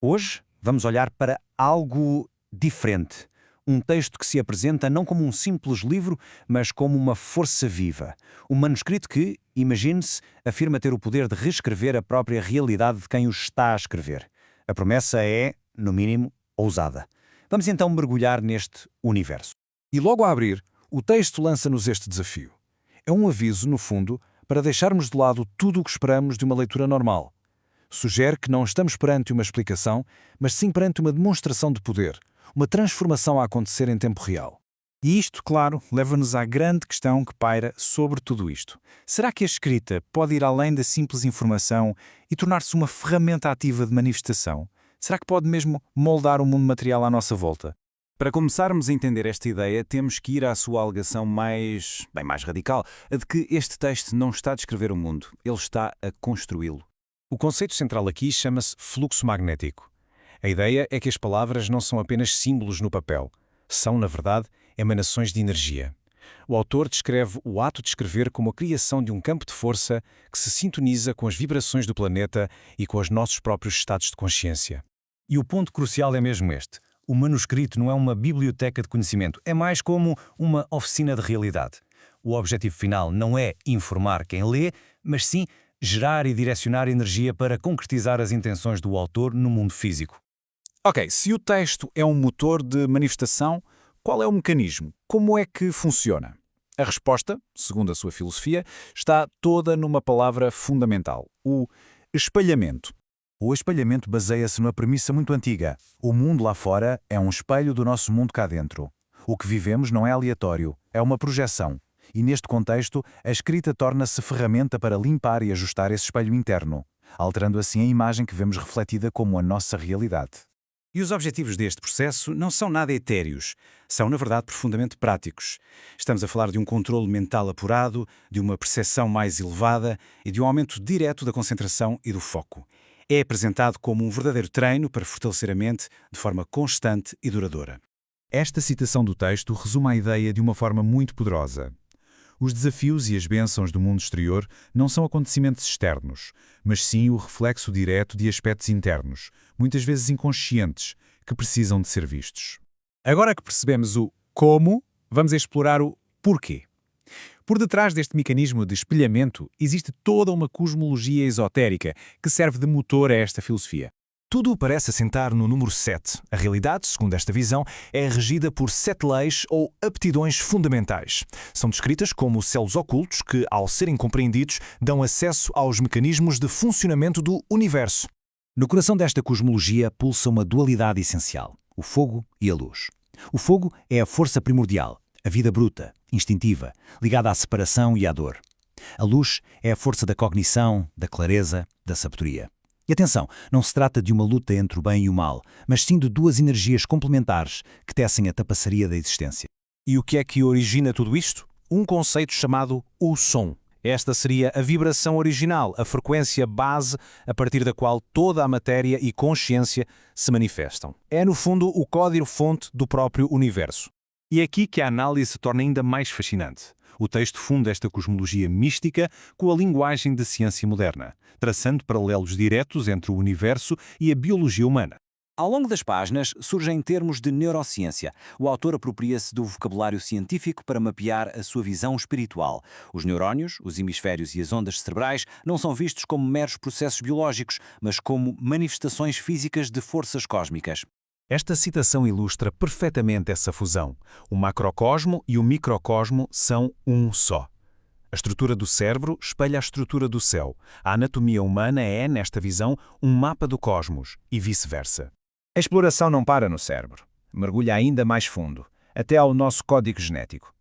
Hoje vamos olhar para algo diferente. Um texto que se apresenta não como um simples livro, mas como uma força viva. Um manuscrito que, imagine-se, afirma ter o poder de reescrever a própria realidade de quem o está a escrever. A promessa é, no mínimo, ousada. Vamos então mergulhar neste universo. E logo a abrir, o texto lança-nos este desafio. É um aviso, no fundo, para deixarmos de lado tudo o que esperamos de uma leitura normal. Sugere que não estamos perante uma explicação, mas sim perante uma demonstração de poder, uma transformação a acontecer em tempo real. E isto, claro, leva-nos à grande questão que paira sobre tudo isto. Será que a escrita pode ir além da simples informação e tornar-se uma ferramenta ativa de manifestação? Será que pode mesmo moldar o mundo material à nossa volta? Para começarmos a entender esta ideia, temos que ir à sua alegação mais radical, a de que este texto não está a descrever o mundo, ele está a construí-lo. O conceito central aqui chama-se fluxo magnético. A ideia é que as palavras não são apenas símbolos no papel. São, na verdade, emanações de energia. O autor descreve o ato de escrever como a criação de um campo de força que se sintoniza com as vibrações do planeta e com os nossos próprios estados de consciência. E o ponto crucial é mesmo este. O manuscrito não é uma biblioteca de conhecimento, é mais como uma oficina de realidade. O objetivo final não é informar quem lê, mas sim gerar e direcionar energia para concretizar as intenções do autor no mundo físico. Ok, se o texto é um motor de manifestação, qual é o mecanismo? Como é que funciona? A resposta, segundo a sua filosofia, está toda numa palavra fundamental: o espelhamento. O espelhamento baseia-se numa premissa muito antiga. O mundo lá fora é um espelho do nosso mundo cá dentro. O que vivemos não é aleatório, é uma projeção. E neste contexto, a escrita torna-se ferramenta para limpar e ajustar esse espelho interno, alterando assim a imagem que vemos refletida como a nossa realidade. E os objetivos deste processo não são nada etéreos, são, na verdade, profundamente práticos. Estamos a falar de um controle mental apurado, de uma percepção mais elevada e de um aumento direto da concentração e do foco. É apresentado como um verdadeiro treino para fortalecer a mente de forma constante e duradoura. Esta citação do texto resume a ideia de uma forma muito poderosa. Os desafios e as bênçãos do mundo exterior não são acontecimentos externos, mas sim o reflexo direto de aspectos internos, muitas vezes inconscientes, que precisam de ser vistos. Agora que percebemos o como, vamos explorar o porquê. Por detrás deste mecanismo de espelhamento existe toda uma cosmologia esotérica que serve de motor a esta filosofia. Tudo parece assentar no número 7. A realidade, segundo esta visão, é regida por 7 leis ou aptidões fundamentais. São descritas como selos ocultos que, ao serem compreendidos, dão acesso aos mecanismos de funcionamento do universo. No coração desta cosmologia pulsa uma dualidade essencial: o fogo e a luz. O fogo é a força primordial, a vida bruta, instintiva, ligada à separação e à dor. A luz é a força da cognição, da clareza, da sabedoria. E atenção, não se trata de uma luta entre o bem e o mal, mas sim de duas energias complementares que tecem a tapeçaria da existência. E o que é que origina tudo isto? Um conceito chamado o som. Esta seria a vibração original, a frequência base a partir da qual toda a matéria e consciência se manifestam. É, no fundo, o código-fonte do próprio universo. E é aqui que a análise se torna ainda mais fascinante. O texto funda esta cosmologia mística com a linguagem da ciência moderna, traçando paralelos diretos entre o universo e a biologia humana. Ao longo das páginas surgem termos de neurociência. O autor apropria-se do vocabulário científico para mapear a sua visão espiritual. Os neurónios, os hemisférios e as ondas cerebrais não são vistos como meros processos biológicos, mas como manifestações físicas de forças cósmicas. Esta citação ilustra perfeitamente essa fusão. O macrocosmo e o microcosmo são um só. A estrutura do cérebro espelha a estrutura do céu. A anatomia humana é, nesta visão, um mapa do cosmos e vice-versa. A exploração não para no cérebro. Mergulha ainda mais fundo, até ao nosso código genético.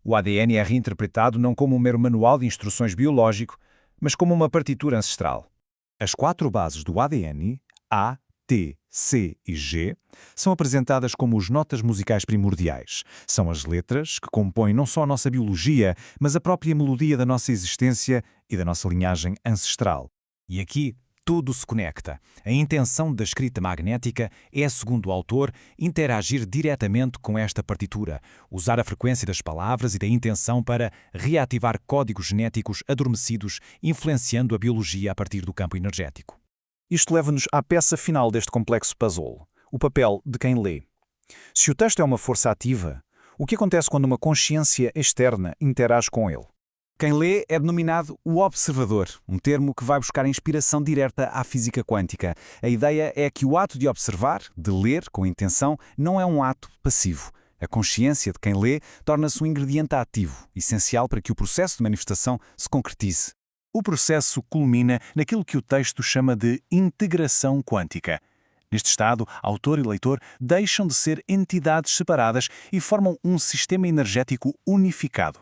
O ADN é reinterpretado não como um mero manual de instruções biológico, mas como uma partitura ancestral. As 4 bases do ADN, A, T, C e G, são apresentadas como as notas musicais primordiais. São as letras que compõem não só a nossa biologia, mas a própria melodia da nossa existência e da nossa linhagem ancestral. E aqui tudo se conecta. A intenção da escrita magnética é, segundo o autor, interagir diretamente com esta partitura, usar a frequência das palavras e da intenção para reativar códigos genéticos adormecidos, influenciando a biologia a partir do campo energético. Isto leva-nos à peça final deste complexo puzzle, o papel de quem lê. Se o texto é uma força ativa, o que acontece quando uma consciência externa interage com ele? Quem lê é denominado o observador, um termo que vai buscar inspiração direta à física quântica. A ideia é que o ato de observar, de ler com intenção, não é um ato passivo. A consciência de quem lê torna-se um ingrediente ativo, essencial para que o processo de manifestação se concretize. O processo culmina naquilo que o texto chama de integração quântica. Neste estado, autor e leitor deixam de ser entidades separadas e formam um sistema energético unificado.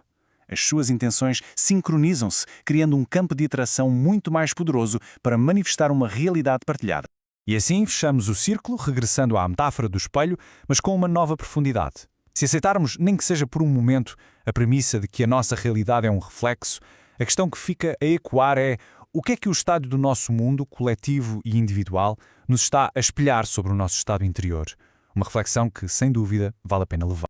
As suas intenções sincronizam-se, criando um campo de atração muito mais poderoso para manifestar uma realidade partilhada. E assim fechamos o círculo, regressando à metáfora do espelho, mas com uma nova profundidade. Se aceitarmos, nem que seja por um momento, a premissa de que a nossa realidade é um reflexo, a questão que fica a ecoar é: o que é que o estado do nosso mundo, coletivo e individual, nos está a espelhar sobre o nosso estado interior? Uma reflexão que, sem dúvida, vale a pena levar.